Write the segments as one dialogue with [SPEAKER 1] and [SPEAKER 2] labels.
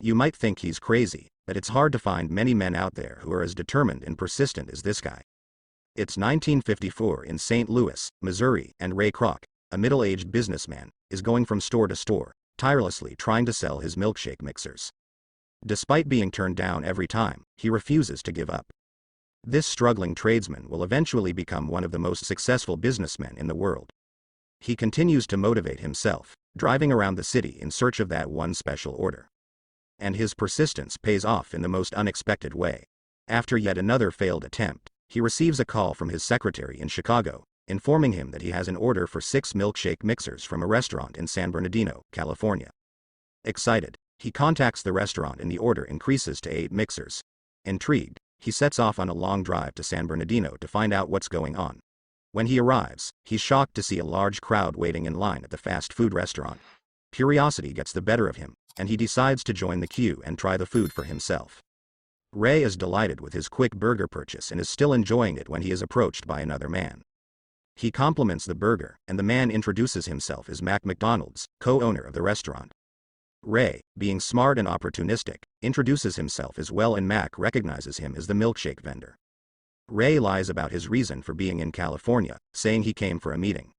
[SPEAKER 1] You might think he's crazy, but it's hard to find many men out there who are as determined and persistent as this guy. It's 1954 in St. Louis, Missouri, and Ray Kroc, a middle-aged businessman, is going from store to store, tirelessly trying to sell his milkshake mixers. Despite being turned down every time, he refuses to give up. This struggling tradesman will eventually become one of the most successful businessmen in the world. He continues to motivate himself, driving around the city in search of that one special order. And his persistence pays off in the most unexpected way. After yet another failed attempt, he receives a call from his secretary in Chicago, informing him that he has an order for 6 milkshake mixers from a restaurant in San Bernardino, California. Excited, he contacts the restaurant and the order increases to 8 mixers. Intrigued, he sets off on a long drive to San Bernardino to find out what's going on. When he arrives, he's shocked to see a large crowd waiting in line at the fast food restaurant. Curiosity gets the better of him, and he decides to join the queue and try the food for himself. Ray is delighted with his quick burger purchase and is still enjoying it when he is approached by another man. He compliments the burger, and the man introduces himself as Mac McDonald's, co-owner of the restaurant. Ray, being smart and opportunistic, introduces himself as well, and Mac recognizes him as the milkshake vendor. Ray lies about his reason for being in California, saying he came for a meeting.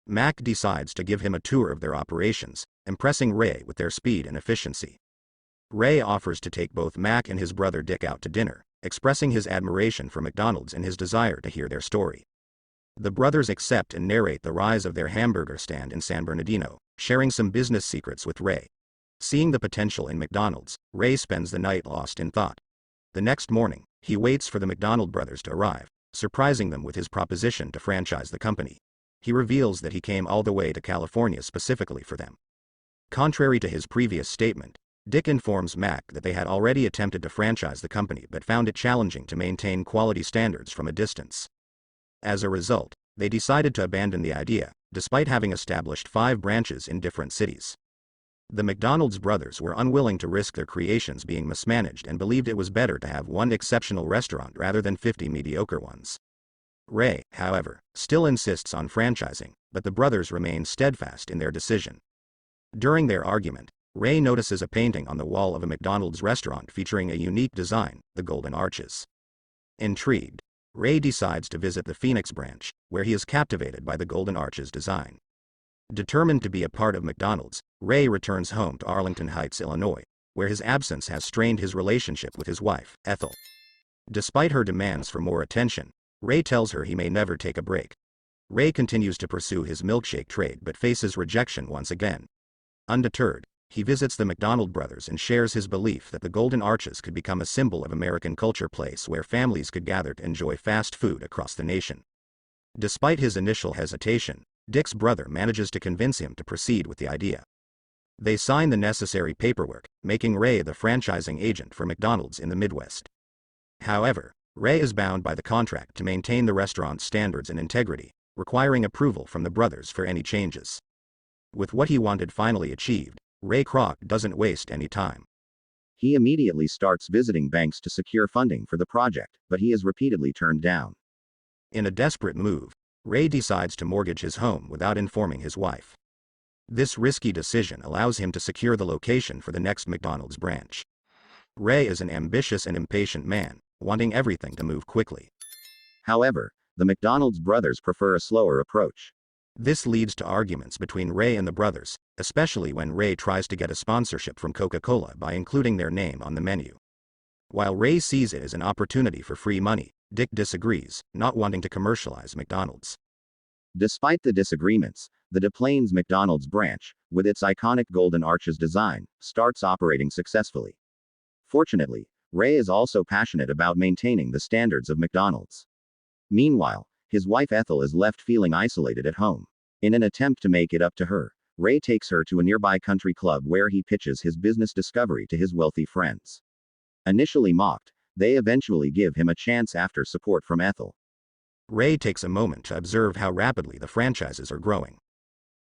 [SPEAKER 1] Mac decides to give him a tour of their operations, impressing Ray with their speed and efficiency. Ray offers to take both Mac and his brother Dick out to dinner, expressing his admiration for McDonald's and his desire to hear their story. The brothers accept and narrate the rise of their hamburger stand in San Bernardino, sharing some business secrets with Ray. Seeing the potential in McDonald's, Ray spends the night lost in thought. The next morning, he waits for the McDonald brothers to arrive, surprising them with his proposition to franchise the company. He reveals that he came all the way to California specifically for them. Contrary to his previous statement, Dick informs Mac that they had already attempted to franchise the company but found it challenging to maintain quality standards from a distance. As a result, they decided to abandon the idea, despite having established 5 branches in different cities. The McDonald's brothers were unwilling to risk their creations being mismanaged and believed it was better to have one exceptional restaurant rather than 50 mediocre ones. Ray, however, still insists on franchising, but the brothers remain steadfast in their decision. During their argument, Ray notices a painting on the wall of a McDonald's restaurant featuring a unique design, the Golden Arches. Intrigued, Ray decides to visit the Phoenix branch, where he is captivated by the Golden Arches design. Determined to be a part of McDonald's, Ray returns home to Arlington Heights, Illinois, where his absence has strained his relationship with his wife, Ethel. Despite her demands for more attention, Ray tells her he may never take a break. Ray continues to pursue his milkshake trade but faces rejection once again. Undeterred, he visits the McDonald brothers and shares his belief that the Golden Arches could become a symbol of American culture, place where families could gather to enjoy fast food across the nation. Despite his initial hesitation, Dick's brother manages to convince him to proceed with the idea. They sign the necessary paperwork, making Ray the franchising agent for McDonald's in the Midwest. However, Ray is bound by the contract to maintain the restaurant's standards and integrity, requiring approval from the brothers for any changes. With what he wanted finally achieved, Ray Kroc doesn't waste any time. He immediately starts visiting banks to secure funding for the project, but he is repeatedly turned down. In a desperate move, Ray decides to mortgage his home without informing his wife. This risky decision allows him to secure the location for the next McDonald's branch. Ray is an ambitious and impatient man, wanting everything to move quickly. However, the McDonald's brothers prefer a slower approach. This leads to arguments between Ray and the brothers, especially when Ray tries to get a sponsorship from Coca-Cola by including their name on the menu. While Ray sees it as an opportunity for free money, Dick disagrees, not wanting to commercialize McDonald's. Despite the disagreements, the Des Plaines McDonald's branch, with its iconic Golden Arches design, starts operating successfully. Fortunately, Ray is also passionate about maintaining the standards of McDonald's. Meanwhile, his wife Ethel is left feeling isolated at home. In an attempt to make it up to her, Ray takes her to a nearby country club where he pitches his business discovery to his wealthy friends. Initially mocked, they eventually give him a chance after support from Ethel. Ray takes a moment to observe how rapidly the franchises are growing.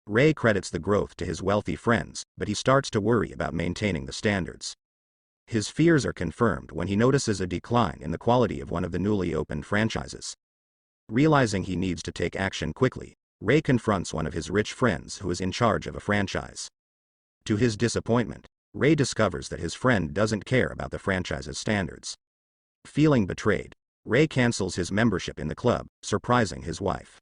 [SPEAKER 1] Ray credits the growth to his wealthy friends, but he starts to worry about maintaining the standards. His fears are confirmed when he notices a decline in the quality of one of the newly opened franchises. Realizing he needs to take action quickly, Ray confronts one of his rich friends who is in charge of a franchise. To his disappointment, Ray discovers that his friend doesn't care about the franchise's standards. Feeling betrayed, Ray cancels his membership in the club, surprising his wife.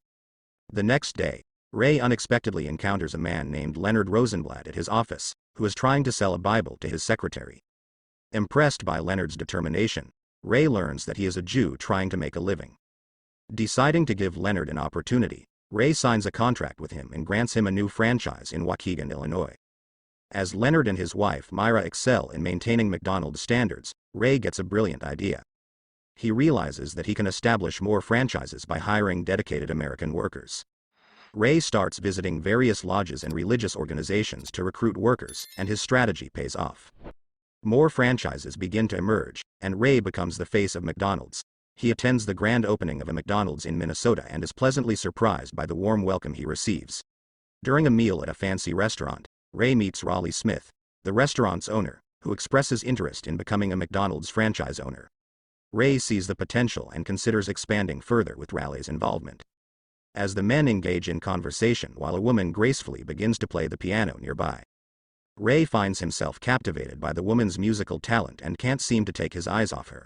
[SPEAKER 1] The next day, Ray unexpectedly encounters a man named Leonard Rosenblatt at his office, who is trying to sell a Bible to his secretary. Impressed by Leonard's determination, Ray learns that he is a Jew trying to make a living. Deciding to give Leonard an opportunity, Ray signs a contract with him and grants him a new franchise in Waukegan, Illinois. As Leonard and his wife Myra excel in maintaining McDonald's standards, Ray gets a brilliant idea. He realizes that he can establish more franchises by hiring dedicated American workers. Ray starts visiting various lodges and religious organizations to recruit workers, and his strategy pays off. More franchises begin to emerge, and Ray becomes the face of McDonald's. He attends the grand opening of a McDonald's in Minnesota and is pleasantly surprised by the warm welcome he receives. During a meal at a fancy restaurant, Ray meets Raleigh Smith, the restaurant's owner, who expresses interest in becoming a McDonald's franchise owner. Ray sees the potential and considers expanding further with Raleigh's involvement. As the men engage in conversation while a woman gracefully begins to play the piano nearby, Ray finds himself captivated by the woman's musical talent and can't seem to take his eyes off her.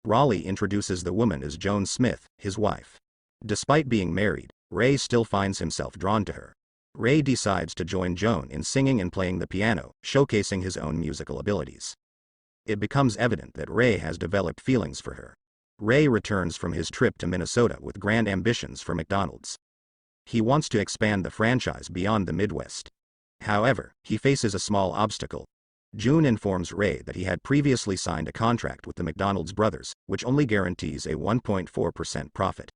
[SPEAKER 1] Raleigh introduces the woman as Joan Smith, his wife. Despite being married, Ray still finds himself drawn to her. Ray decides to join Joan in singing and playing the piano, showcasing his own musical abilities. It becomes evident that Ray has developed feelings for her. Ray returns from his trip to Minnesota with grand ambitions for McDonald's. He wants to expand the franchise beyond the Midwest. However, he faces a small obstacle. June informs Ray that he had previously signed a contract with the McDonald's brothers, which only guarantees a 1.4% profit.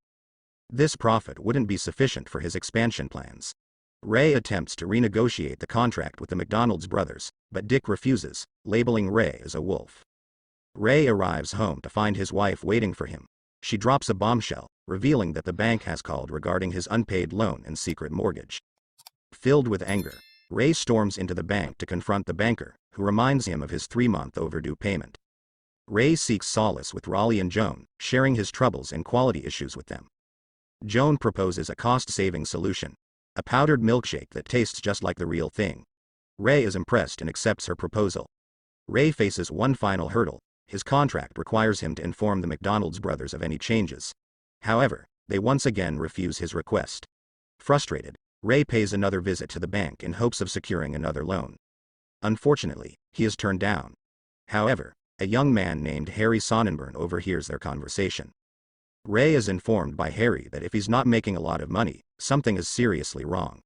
[SPEAKER 1] This profit wouldn't be sufficient for his expansion plans. Ray attempts to renegotiate the contract with the McDonald's brothers, but Dick refuses, labeling Ray as a wolf. Ray arrives home to find his wife waiting for him. She drops a bombshell, revealing that the bank has called regarding his unpaid loan and secret mortgage. Filled with anger, Ray storms into the bank to confront the banker, who reminds him of his 3-month overdue payment. Ray seeks solace with Raleigh and Joan, sharing his troubles and quality issues with them. Joan proposes a cost-saving solution: a powdered milkshake that tastes just like the real thing. Ray is impressed and accepts her proposal. Ray faces one final hurdle: his contract requires him to inform the McDonald's brothers of any changes. However, they once again refuse his request. Frustrated, Ray pays another visit to the bank in hopes of securing another loan. Unfortunately, he is turned down. However, a young man named Harry Sonneborn overhears their conversation. Ray is informed by Harry that if he's not making a lot of money, something is seriously wrong.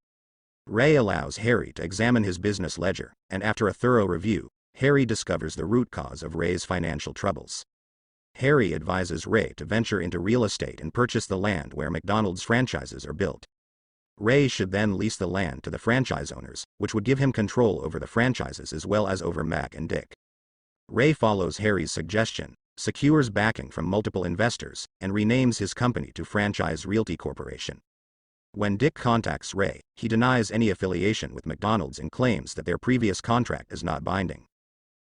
[SPEAKER 1] Ray allows Harry to examine his business ledger, and after a thorough review, Harry discovers the root cause of Ray's financial troubles. Harry advises Ray to venture into real estate and purchase the land where McDonald's franchises are built. Ray should then lease the land to the franchise owners, which would give him control over the franchises as well as over Mac and Dick. Ray follows Harry's suggestion, secures backing from multiple investors, and renames his company to Franchise Realty Corporation. When Dick contacts Ray, he denies any affiliation with McDonald's and claims that their previous contract is not binding.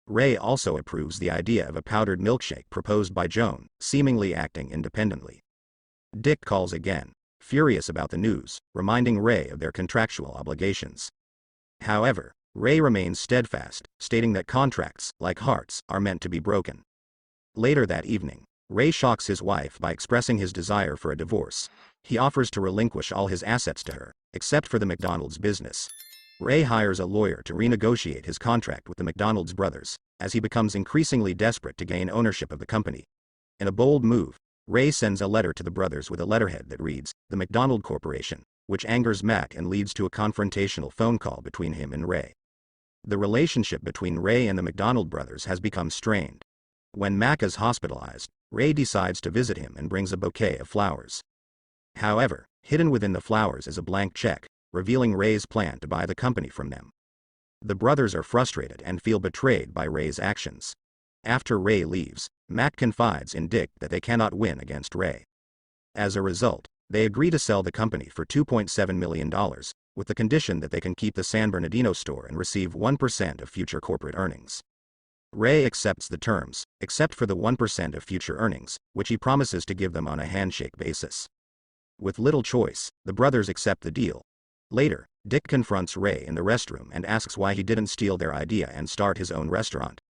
[SPEAKER 1] Ray also approves the idea of a powdered milkshake proposed by Joan, seemingly acting independently. Dick calls again, furious about the news, reminding Ray of their contractual obligations. However, Ray remains steadfast, stating that contracts, like hearts, are meant to be broken. Later that evening, Ray shocks his wife by expressing his desire for a divorce. He offers to relinquish all his assets to her, except for the McDonald's business. Ray hires a lawyer to renegotiate his contract with the McDonald's brothers, as he becomes increasingly desperate to gain ownership of the company. In a bold move, Ray sends a letter to the brothers with a letterhead that reads, "The McDonald Corporation," which angers Mac and leads to a confrontational phone call between him and Ray. The relationship between Ray and the McDonald brothers has become strained. When Mac is hospitalized, Ray decides to visit him and brings a bouquet of flowers. However, hidden within the flowers is a blank check, revealing Ray's plan to buy the company from them. The brothers are frustrated and feel betrayed by Ray's actions. After Ray leaves, Mac confides in Dick that they cannot win against Ray. As a result, they agree to sell the company for $2.7 million, with the condition that they can keep the San Bernardino store and receive 1% of future corporate earnings. Ray accepts the terms, except for the 1% of future earnings, which he promises to give them on a handshake basis. With little choice, the brothers accept the deal. Later, Dick confronts Ray in the restroom and asks why he didn't steal their idea and start his own restaurant.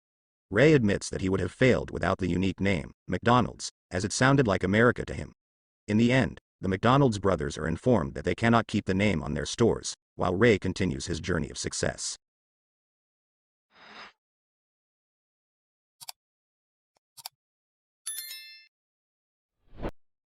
[SPEAKER 1] Ray admits that he would have failed without the unique name, McDonald's, as it sounded like America to him. In the end, the McDonald's brothers are informed that they cannot keep the name on their stores, while Ray continues his journey of success.